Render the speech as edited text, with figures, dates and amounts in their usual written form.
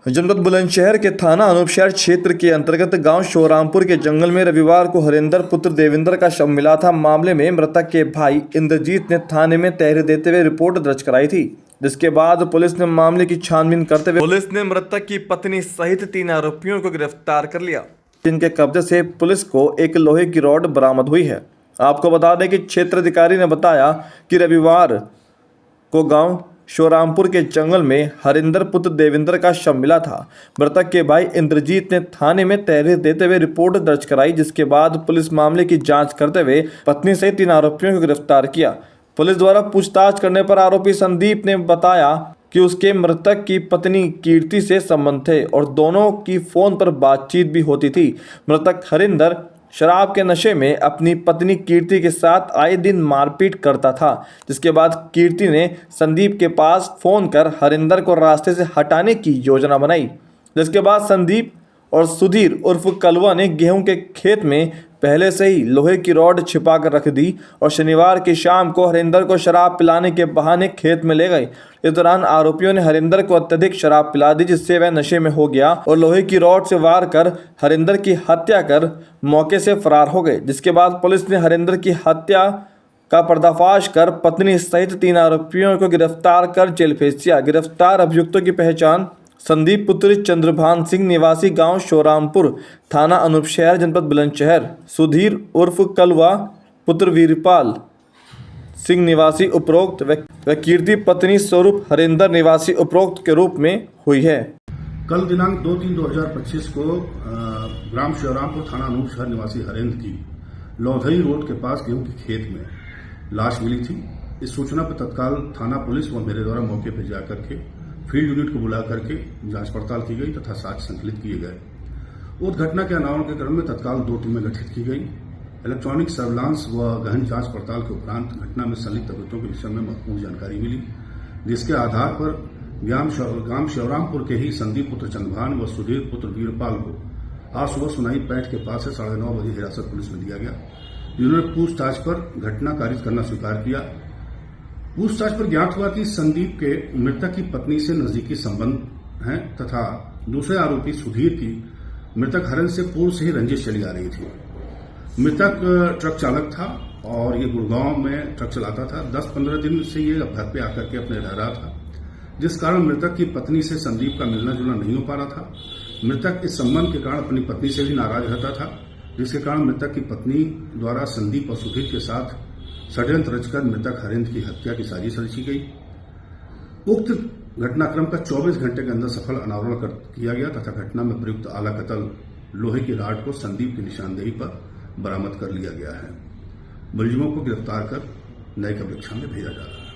जनपद बुलंदशहर के थाना अनूपशहर क्षेत्र के अंतर्गत गांव शोरामपुर के जंगल में रविवार को हरिंदर पुत्र देवेंद्र का शव मिला था। मामले में मृतक के भाई इंद्रजीत ने थाने में तहरीर देते हुए रिपोर्ट दर्ज कराई थी, जिसके बाद पुलिस ने मामले की छानबीन करते हुए पुलिस ने मृतक की पत्नी सहित 3 आरोपियों को गिरफ्तार कर लिया, जिनके कब्जे से पुलिस को एक लोहे की रॉड बरामद हुई है। आपको बता दें कि क्षेत्राधिकारी ने बताया कि रविवार को गांव शोरामपुर के जंगल में हरिंदर पुत्र देवेंद्र का शव मिला था। मृतक के भाई इंद्रजीत ने थाने में तहरीर देते हुए रिपोर्ट दर्ज कराई, जिसके बाद पुलिस मामले की जांच करते हुए पत्नी सहित 3 आरोपियों को गिरफ्तार किया। पुलिस द्वारा पूछताछ करने पर आरोपी संदीप ने बताया कि उसके मृतक की पत्नी कीर्ति से संबंध थे और दोनों की फोन पर बातचीत भी होती थी। मृतक हरिंदर शराब के नशे में अपनी पत्नी कीर्ति के साथ आए दिन मारपीट करता था, जिसके बाद कीर्ति ने संदीप के पास फोन कर हरिंदर को रास्ते से हटाने की योजना बनाई, जिसके बाद संदीप और सुधीर उर्फ कलवा ने गेहूं के खेत में पहले से ही लोहे की रॉड छिपा कर रख दी और शनिवार की शाम को हरिंदर को शराब पिलाने के बहाने खेत में ले गए। इस दौरान आरोपियों ने हरिंदर को अत्यधिक शराब पिला दी, जिससे वह नशे में हो गया और लोहे की रॉड से वार कर हरिंदर की हत्या कर मौके से फरार हो गए। जिसके बाद पुलिस ने हरिंदर की हत्या का पर्दाफाश कर पत्नी सहित 3 आरोपियों को गिरफ्तार कर जेल भेज दिया। गिरफ्तार अभियुक्तों की पहचान संदीप पुत्र चंद्रभान सिंह निवासी गांव शोरामपुर, थाना अनूपशहर, जनपद बुलंदशहर, सुधीर उर्फ कलवा पुत्र वीरपाल सिंह निवासी उपरोक्त व कीर्ति पत्नी स्वरूप हरिंदर निवासी उपरोक्त के रूप में हुई है। कल दिनांक 2/3/2025 को ग्राम शोरामपुर थाना अनूपशहर निवासी हरिंदर की लौधई रोड के पास गेहूं के खेत में लाश मिली थी। इस सूचना पर तत्काल थाना पुलिस व मेरे द्वारा मौके पर जाकर के फील्ड यूनिट को बुला करके जांच पड़ताल की गई तथा साक्ष्य संकलित किए गए। उस घटना के अनावरण के क्रम में तत्काल 2 टीमें गठित की गई। इलेक्ट्रॉनिक सर्विलांस व गहन जांच पड़ताल के उपरांत घटना में संलिप्त अभियुक्तों के विषय में महत्वपूर्ण जानकारी मिली, जिसके आधार पर ग्राम शोरामपुर के ही संदीप पुत्र चंद्रभान व सुधीर पुत्र वीरपाल को आज सुबह सुनाई पैठ के पास से 9:30 बजे हिरासत पुलिस में लिया गया, जिन्होंने पूछताछ पर घटना कारित करना स्वीकार किया। पूछताछ पर ज्ञात हुआ कि संदीप के मृतक की पत्नी से नजदीकी संबंध हैं तथा दूसरे आरोपी सुधीर की मृतक हरिंदर से पूर्व से ही रंजिश चली आ रही थी। मृतक ट्रक चालक था और ये गुड़गांव में ट्रक चलाता था। 10-15 दिन से ये घर पे आकर के अपने रह रहा था, जिस कारण मृतक की पत्नी से संदीप का मिलना जुलना नहीं हो पा रहा था। मृतक इस संबंध के कारण अपनी पत्नी से भी नाराज रहता था, जिसके कारण मृतक की पत्नी द्वारा संदीप और सुधीर के साथ षड्यंत्र रचकर मृतक हरिंदर की हत्या की साजिश रची गई। उक्त घटनाक्रम का 24 घंटे के अंदर सफल अनावरण किया गया तथा घटना में प्रयुक्त आला कतल लोहे की राड को संदीप की निशानदेही पर बरामद कर लिया गया है। मुलजिमों को गिरफ्तार कर न्यायिक परीक्षा में भेजा जा रहा है।